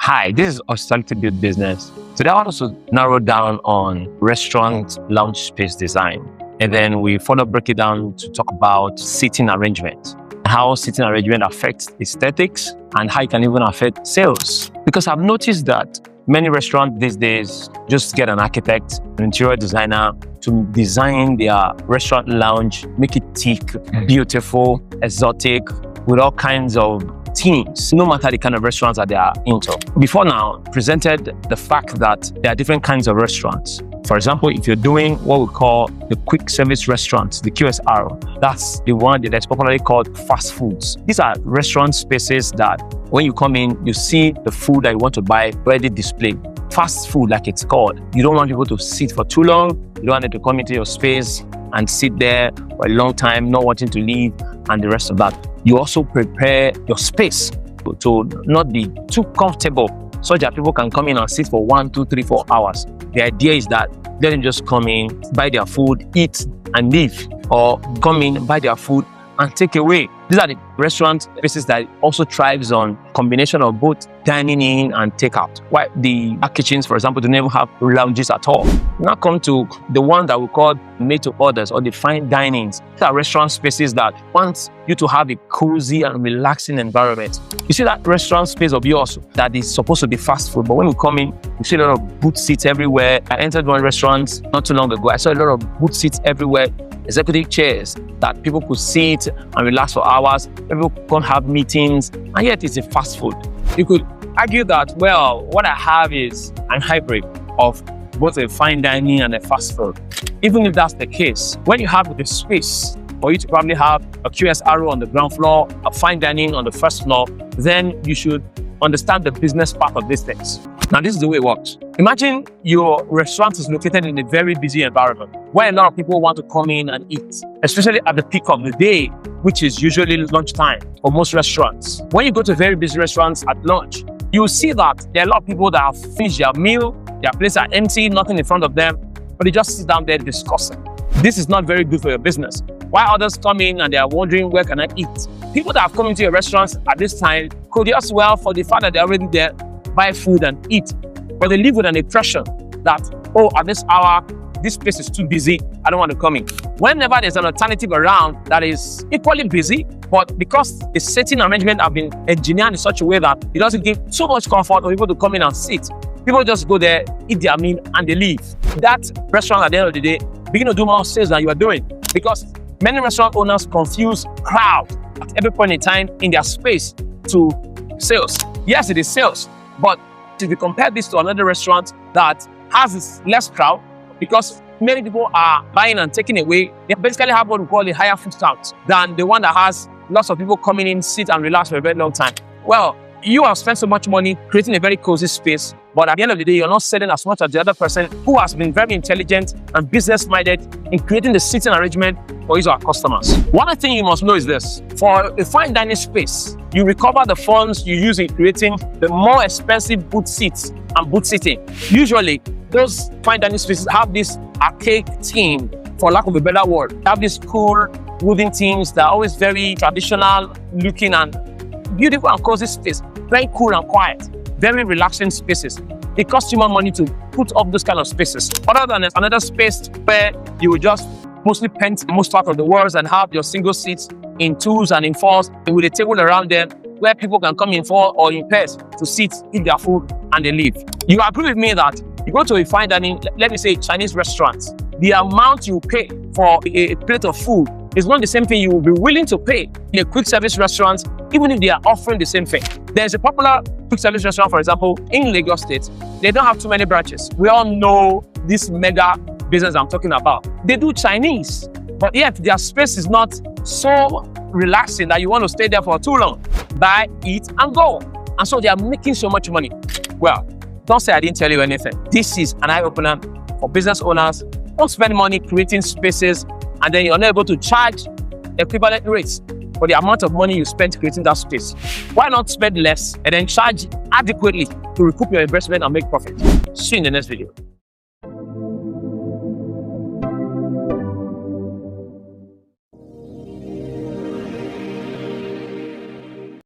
Hi, this is Hospitality Build Business. Today I want us to narrow down on restaurant lounge space design. And then we further break it down to talk about seating arrangement, how seating arrangement affects aesthetics and how it can even affect sales. Because I've noticed that many restaurants these days just get an architect, an interior designer to design their restaurant lounge, make it thick, beautiful, exotic, with all kinds of themes, no matter the kind of restaurants that they are into. Before now, presented the fact that there are different kinds of restaurants. For example, if you're doing what we call the quick service restaurants, the QSR, that's the one that's popularly called fast foods. These are restaurant spaces that when you come in, you see the food that you want to buy already displayed. Fast food, like it's called. You don't want people to sit for too long. You don't want them to come into your space and sit there for a long time, not wanting to leave, and the rest of that. You also prepare your space to not be too comfortable so that people can come in and sit for 1, 2, 3, 4 hours. The idea is that let them just come in, buy their food, eat and leave, or come in, buy their food and take away. These are the restaurant spaces that also thrives on combination of both dining in and takeout. While the kitchens, for example, don't even have lounges at all. Now come to the one that we call made to orders or the fine dinings. These are restaurant spaces that want you to have a cozy and relaxing environment. You see that restaurant space of yours that is supposed to be fast food, but when you come in, you see a lot of booth seats everywhere. I entered one restaurant not too long ago. I saw a lot of booth seats everywhere, executive chairs that people could sit and relax for hours. People can have meetings, and yet it's a fast food. You could argue that, well, what I have is a hybrid of both a fine dining and a fast food. Even if that's the case, when you have the space for you to probably have a QSR on the ground floor, a fine dining on the first floor, then you should understand the business part of these things. Now, this is the way it works. Imagine your restaurant is located in a very busy environment where a lot of people want to come in and eat, especially at the peak of the day, which is usually lunchtime for most restaurants. When you go to very busy restaurants at lunch, you'll see that there are a lot of people that have finished their meal, their plates are empty, nothing in front of them, but they just sit down there discussing. This is not very good for your business. While others come in and they are wondering, where can I eat? People that have come into your restaurants at this time could just, well, for the fact that they're already there, buy food and eat. But they live with an impression that, oh, at this hour, this place is too busy, I don't want to come in. Whenever there's an alternative around that is equally busy, but because the seating arrangement have been engineered in such a way that it doesn't give so much comfort for people to come in and sit, people just go there, eat their meal, and they leave. That restaurant at the end of the day begin to do more sales than you are doing, because many restaurant owners confuse crowd at every point in time in their space to sales. Yes, it is sales, but if you compare this to another restaurant that has less crowd, because many people are buying and taking away, they basically have what we call a higher foot count than the one that has lots of people coming in, sit and relax for a very long time. Well, you have spent so much money creating a very cozy space, but at the end of the day, you're not selling as much as the other person who has been very intelligent and business-minded in creating the seating arrangement for his or our customers. One thing you must know is this: for a fine dining space, you recover the funds you use in creating the more expensive booth seats and booth seating. Usually, those fine dining spaces have this archaic theme, for lack of a better word. They have these cool wooden themes that are always very traditional looking and beautiful and cozy space. Very cool and quiet, very relaxing spaces. It costs you more money to put up those kind of spaces, other than another space where you will just mostly paint most part of the walls and have your single seats in 2s and in 4s with a table around them where people can come in 4 or in pairs to sit, eat their food, and they leave. You agree with me that you go to a fine dining, let me say a Chinese restaurant, the amount you pay for a plate of food is not the same thing you will be willing to pay in a quick service restaurant, even if they are offering the same thing. There's a popular quick service restaurant, for example, in Lagos State. They don't have too many branches. We all know this mega business I'm talking about. They do Chinese, but yet their space is not so relaxing that you want to stay there for too long. Buy, eat, and go. And so they are making so much money. Well, don't say I didn't tell you anything. This is an eye-opener for business owners. Don't spend money creating spaces and then you're not able to charge equivalent rates for the amount of money you spent creating that space. Why not spend less and then charge adequately to recoup your investment and make profit? See you in the next video.